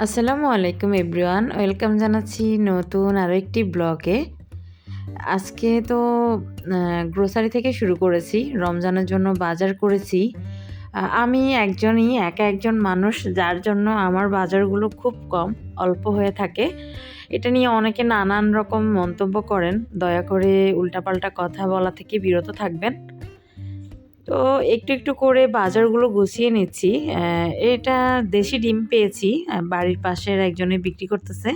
আসসালামু আলাইকুম everyone, welcome জানাচ্ছি নতুন আরও একটি ব্লগে। আজকে তো গ্রোসারি থেকে শুরু করেছি, রমজানের জন্য বাজার করেছি। আমি একা একজন মানুষ, যার জন্য আমার বাজারগুলো খুব কম, অল্প হয়ে থাকে। এটা নিয়ে অনেকে নানান রকম মন্তব্য করেন, দয়া করে উল্টাপাল্টা কথা বলা থেকে বিরত থাকবেন। তো একটু একটু করে বাজারগুলো গুছিয়ে নিচ্ছি। এটা দেশি ডিম পেয়েছি, বাড়ির পাশের একজনে বিক্রি করতেছে,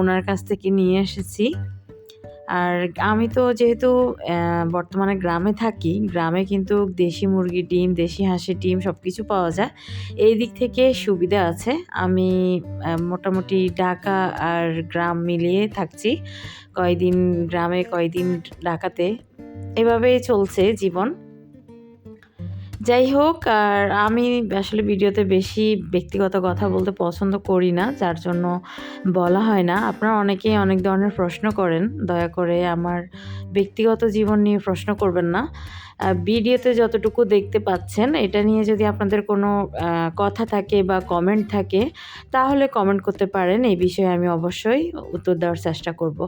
ওনার কাছ থেকে নিয়ে এসেছি। আর আমি তো যেহেতু বর্তমানে গ্রামে থাকি, গ্রামে কিন্তু দেশি মুরগির ডিম, দেশি হাঁসের ডিম সব কিছু পাওয়া যায়। এই দিক থেকে সুবিধা আছে। আমি মোটামুটি ঢাকা আর গ্রাম মিলিয়ে থাকছি, কয়দিন গ্রামে কয়দিন ঢাকাতে, এভাবেই চলছে জীবন। যাই হোক, আর আমি আসলে ভিডিওতে বেশি ব্যক্তিগত কথা বলতে পছন্দ করি না, যার জন্য বলা হয় না। আপনারা অনেকেই অনেক ধরনের প্রশ্ন করেন, দয়া করে আমার ব্যক্তিগত জীবন নিয়ে প্রশ্ন করবেন না। ভিডিওতে যতটুকু দেখতে পাচ্ছেন, এটা নিয়ে যদি আপনাদের কোনো কথা থাকে বা কমেন্ট থাকে, তাহলে কমেন্ট করতে পারেন। এই বিষয়ে আমি অবশ্যই উত্তর দেওয়ার চেষ্টা করব।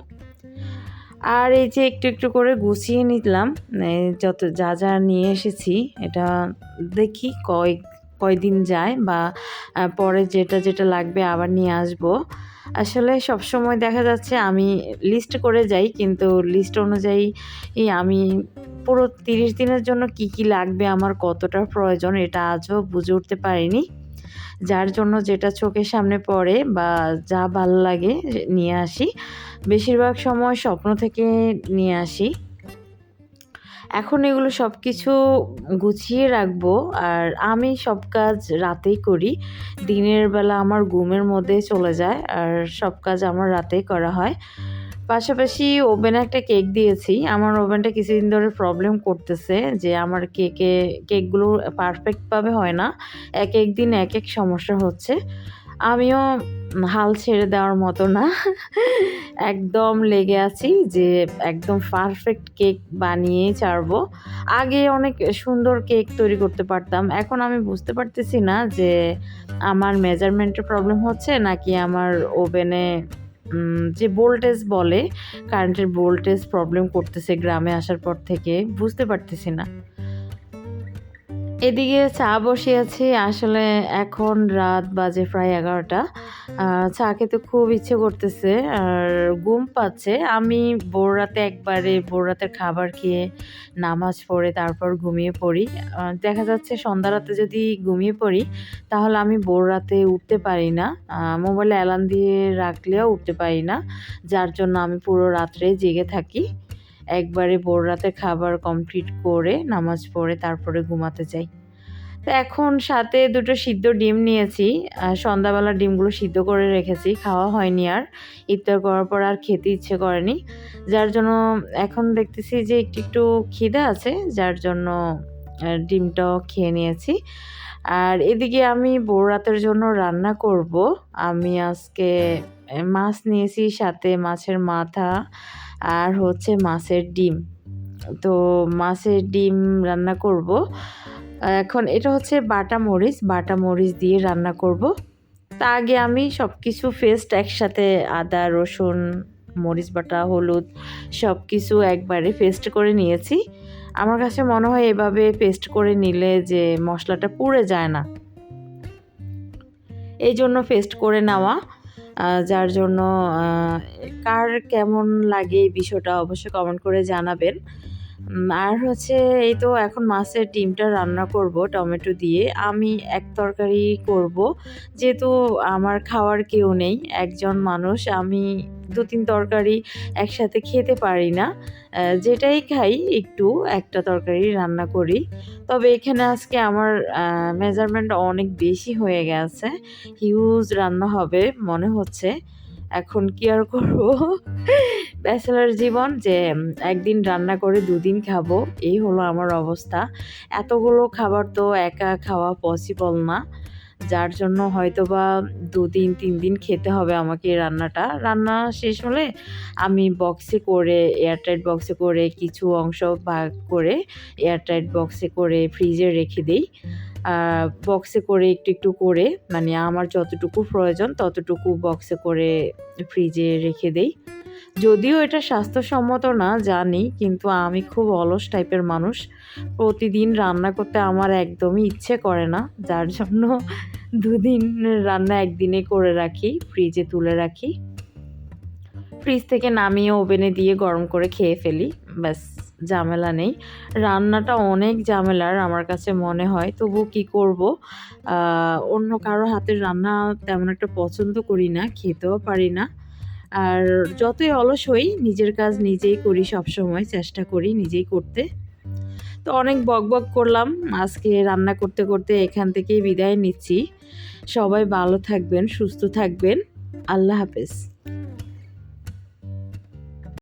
আর এই যে একটু একটু করে গুছিয়ে নিলাম, যত যা যা নিয়ে এসেছি, এটা দেখি কয়দিন যায়, বা পরে যেটা যেটা লাগবে আবার নিয়ে আসব। আসলে সবসময় দেখা যাচ্ছে আমি লিস্ট করে যাই, কিন্তু লিস্ট অনুযায়ী আমি পুরো 30 দিনের জন্য কি কি লাগবে, আমার কতটা প্রয়োজন, এটা আজও বুঝে উঠতে পারিনি। যার জন্য যেটা চোখের সামনে পড়ে বা যা ভালো লাগে নিয়ে আসি। বেশিরভাগ সময় স্বপ্ন থেকে নিয়ে আসি। এখন এগুলো সব কিছু গুছিয়ে রাখবো। আর আমি সব কাজ রাতেই করি। দিনের বেলা আমার ঘুমের মধ্যে চলে যায়, আর সব কাজ আমার রাতেই করা হয়। পাশাপাশি ওভেনে একটা কেক দিয়েছি। আমার ওভেনটা কিছুদিন ধরে প্রবলেম করতেছে, যে আমার কেকগুলো পারফেক্টভাবে হয় না। একেক দিন একেক সমস্যা হচ্ছে। আমিও হাল ছেড়ে দেওয়ার মতো না। একদম লেগে আছি যে একদম পারফেক্ট কেক বানিয়েই ছাড়বো। আগে অনেক সুন্দর কেক তৈরি করতে পারতাম। এখন আমি বুঝতে পারতেছি না যে আমার মেজারমেন্টের প্রবলেম হচ্ছে, নাকি আমার ওভেনে যে ভোল্টেজ বলে, কারেন্টের ভোল্টেজ প্রবলেম করতেছে গ্রামে আসার পর থেকে, বুঝতে পারতেছি না। এদিকে চা বসিয়েছি। আসলে এখন রাত বাজে প্রায় 11টা। চা খেতে খুব ইচ্ছে করতেছে, আর ঘুম পাচ্ছে। আমি ভোর রাতের খাবার খেয়ে নামাজ পড়ে তারপর ঘুমিয়ে পড়ি। দেখা যাচ্ছে সন্ধ্যা রাতে যদি ঘুমিয়ে পড়ি, তাহলে আমি ভোর রাতে উঠতে পারি না। মোবাইলে অ্যালার্ম দিয়ে রাখলেও উঠতে পারি না, যার জন্য আমি পুরো রাত্রে জেগে থাকি। একবারে ভোর রাতে খাবার কমপ্লিট করে নামাজ পড়ে তারপরে ঘুমাতে যাই। তো এখন সাথে 2টো সিদ্ধ ডিম নিয়েছি। সন্ধ্যাবেলা ডিমগুলো সিদ্ধ করে রেখেছি, খাওয়া হয়নি আর। ইফতার করার পর আর খেতে ইচ্ছে করেনি, যার জন্য এখন দেখতেছি যে একটু একটু খিদে আছে, যার জন্য ডিমটাও খেয়ে নিয়েছি। আর এদিকে আমি ভোর রাতের জন্য রান্না করব। আমি আজকে মাছ নিয়েছি, সাথে মাছের মাথা আর হচ্ছে মাছের ডিম। তো মাছের ডিম রান্না করব। এখন এটা হচ্ছে বাটা মরিচ দিয়ে রান্না করব। তা আগে আমি সব কিছু পেস্ট একসাথে, আদা রসুন মরিচ বাটা হলুদ সব কিছু একবারে পেস্ট করে নিয়েছি। আমার কাছে মনে হয় এভাবে পেস্ট করে নিলে যে মশলাটা পুড়ে যায় না, এই জন্য পেস্ট করে নেওয়া। যার জন্য কার কেমন লাগে এই বিষয়টা অবশ্যই কমেন্ট করে জানাবেন। আর হচ্ছে এই তো এখন মাছের ডিমটা রান্না করব টমেটো দিয়ে। আমি এক তরকারি করব, যেহেতু আমার খাওয়ার কেউ নেই, একজন মানুষ। আমি 2-3 তরকারি একসাথে খেতে পারি না। যেটাই খাই একটু একটা তরকারি রান্না করি। তবে এখানে আজকে আমার মেজারমেন্ট অনেক বেশি হয়ে গেছে, হিউজ রান্না হবে মনে হচ্ছে। এখন কি আর করব, ব্যাচেলার জীবন, যে একদিন রান্না করে 2 দিন খাবো, এই হলো আমার অবস্থা। এতগুলো খাবার তো একা খাওয়া পসিবল না, যার জন্য হয়তোবা 2 দিন 3 দিন খেতে হবে আমাকে এই রান্নাটা। রান্না শেষ হলে আমি এয়ারটাইট বক্সে করে কিছু অংশ ভাগ করে এয়ারটাইট বক্সে করে ফ্রিজে রেখে দিই। বক্সে করে একটু একটু করে মানে আমার যতটুকু প্রয়োজন ততটুকু বক্সে করে ফ্রিজে রেখে দেই। যদিও এটা স্বাস্থ্যসম্মত না জানি, কিন্তু আমি খুব অলস টাইপের মানুষ। প্রতিদিন রান্না করতে আমার একদমই ইচ্ছে করে না, যার জন্য ২ দিন রান্না একদিনে করে রাখি, ফ্রিজে তুলে রাখি। ফ্রিজ থেকে নামিয়ে ওভেনে দিয়ে গরম করে খেয়ে ফেলি, ব্যাস ঝামেলা নেই। রান্নাটা অনেক ঝামেলার আমার কাছে মনে হয়, তবু কি করব, অন্য কারো হাতের রান্না তেমন একটা পছন্দ করি না, খেতেও পারি না। আর যতই অলস হই নিজের কাজ নিজেই করি, সবসময় চেষ্টা করি নিজেই করতে। তো অনেক বকবক করলাম, আজকে রান্না করতে করতে এখান থেকেই বিদায় নিচ্ছি। সবাই ভালো থাকবেন, সুস্থ থাকবেন। আল্লাহ হাফেজ।